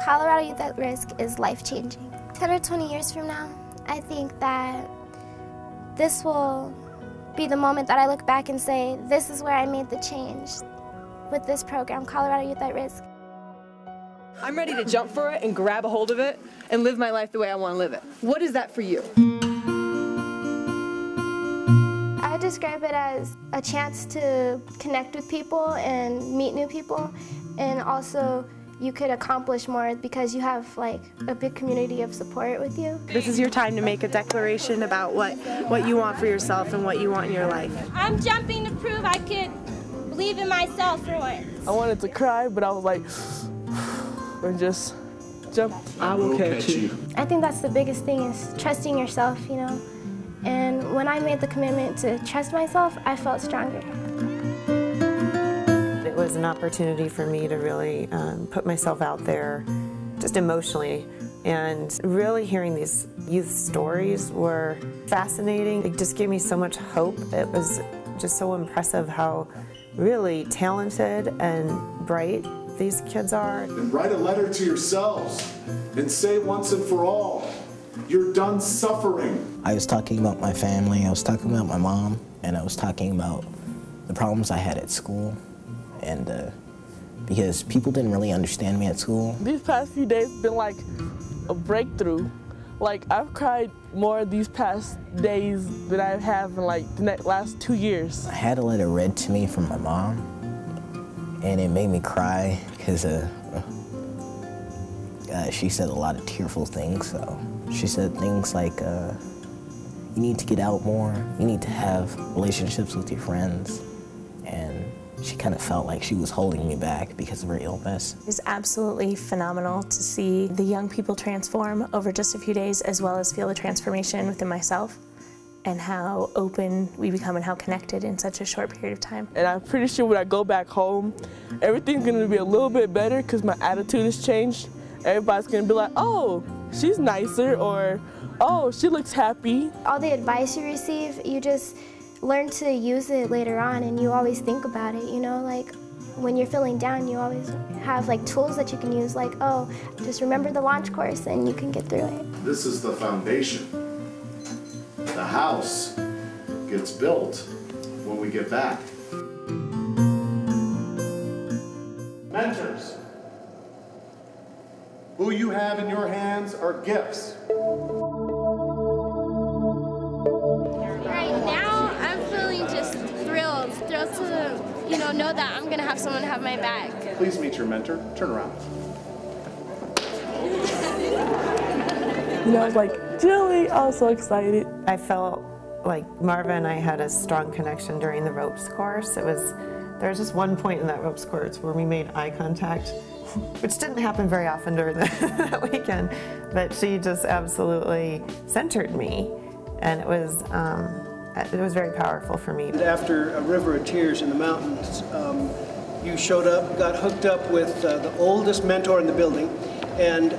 Colorado Youth at Risk is life-changing. 10 or 20 years from now, I think that this will be the moment that I look back and say, this is where I made the change with this program, Colorado Youth at Risk. I'm ready to jump for it and grab a hold of it and live my life the way I want to live it. What is that for you? I would describe it as a chance to connect with people and meet new people, and also you could accomplish more because you have like a big community of support with you. This is your time to make a declaration about what you want for yourself and what you want in your life. I'm jumping to prove I could believe in myself for once. I wanted to cry, but I was like, and just jump. I will catch you. I think that's the biggest thing, is trusting yourself, you know. And when I made the commitment to trust myself, I felt stronger. It was an opportunity for me to really put myself out there, just emotionally, and really hearing these youth stories were fascinating. It just gave me so much hope. It was just so impressive how really talented and bright these kids are. And write a letter to yourselves and say once and for all, you're done suffering. I was talking about my family, I was talking about my mom, and I was talking about the problems I had at school. And because people didn't really understand me at school. These past few days have been like a breakthrough. Like, I've cried more these past days than I have in like the last 2 years. I had a letter read to me from my mom, and it made me cry because she said a lot of tearful things. So she said things like, you need to get out more, you need to have relationships with your friends, and she kind of felt like she was holding me back because of her illness. It's absolutely phenomenal to see the young people transform over just a few days, as well as feel the transformation within myself and how open we become and how connected in such a short period of time. And I'm pretty sure when I go back home, everything's going to be a little bit better because my attitude has changed. Everybody's going to be like, oh, she's nicer, or oh, she looks happy. All the advice you receive, you just learn to use it later on, and you always think about it, you know, like when you're feeling down, you always have like tools that you can use, like, oh, just remember the launch course and you can get through it. This is the foundation. The house gets built when we get back. Mentors, who you have in your hands are gifts. Right now, I'm feeling just thrilled to, you know that I'm gonna have someone have my back. Please meet your mentor. Turn around. You know, I was like, Julie, I was so excited. I felt like Marva and I had a strong connection during the ropes course. There was just one point in that ropes course where we made eye contact, which didn't happen very often during that weekend, but she just absolutely centered me, and it was very powerful for me. After a river of tears in the mountains, you showed up, got hooked up with the oldest mentor in the building, and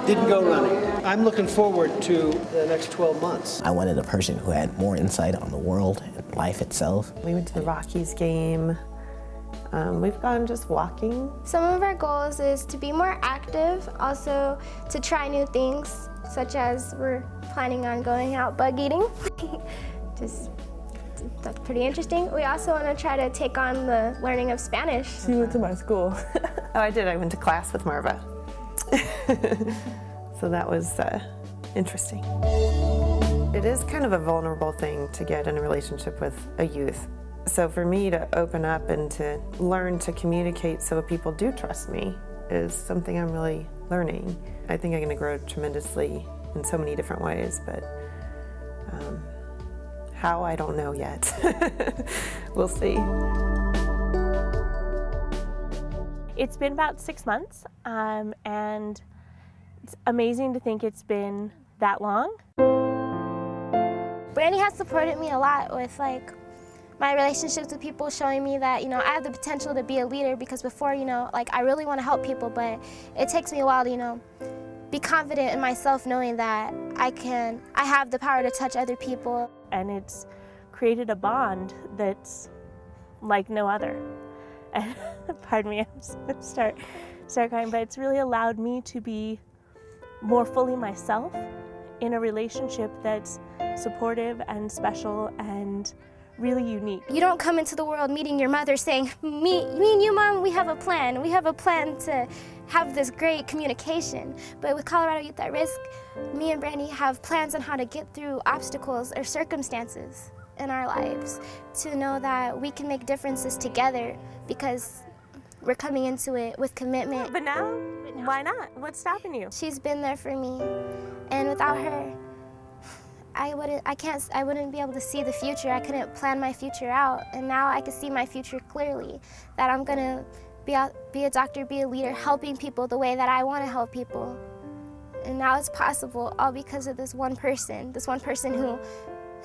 didn't go running. I'm looking forward to the next 12 months. I wanted a person who had more insight on the world and life itself. We went to the Rockies game. We've gone just walking. Some of our goals is to be more active, also to try new things, such as we're planning on going out bug eating. That's pretty interesting. We also want to try to take on the learning of Spanish. She went to my school. Oh, I did. I went to class with Marva. So that was interesting. It is kind of a vulnerable thing to get in a relationship with a youth. So for me to open up and to learn to communicate so people do trust me is something I'm really learning. I think I'm going to grow tremendously in so many different ways, but how, I don't know yet. We'll see. It's been about 6 months, and it's amazing to think it's been that long. Brandy has supported me a lot with like my relationships with people, showing me that, I have the potential to be a leader, because before, like I really want to help people, but it takes me a while to, be confident in myself, knowing that I have the power to touch other people. And it's created a bond that's like no other. And pardon me, I'm going to start crying, but it's really allowed me to be more fully myself in a relationship that's supportive and special and really unique. You don't come into the world meeting your mother saying, me and you, Mom, we have a plan. We have a plan to have this great communication. But with Colorado Youth at Risk, me and Brandy have plans on how to get through obstacles or circumstances in our lives, to know that we can make differences together because we're coming into it with commitment. But now, why not? What's stopping you? She's been there for me, and without her, I wouldn't be able to see the future. I couldn't plan my future out, and now I can see my future clearly, that I'm gonna be a doctor, be a leader, helping people the way that I want to help people. And now it's possible, all because of this one person who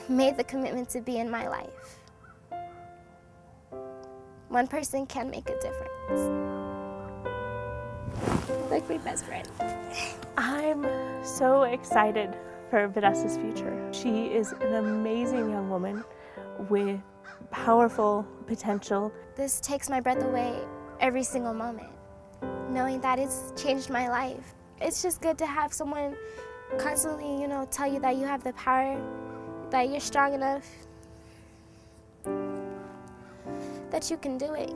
made the commitment to be in my life. One person can make a difference. Like my best friend. I'm so excited for Vanessa's future. She is an amazing young woman with powerful potential. This takes my breath away every single moment, knowing that it's changed my life. It's just good to have someone constantly, tell you that you have the power, that you're strong enough, that you can do it.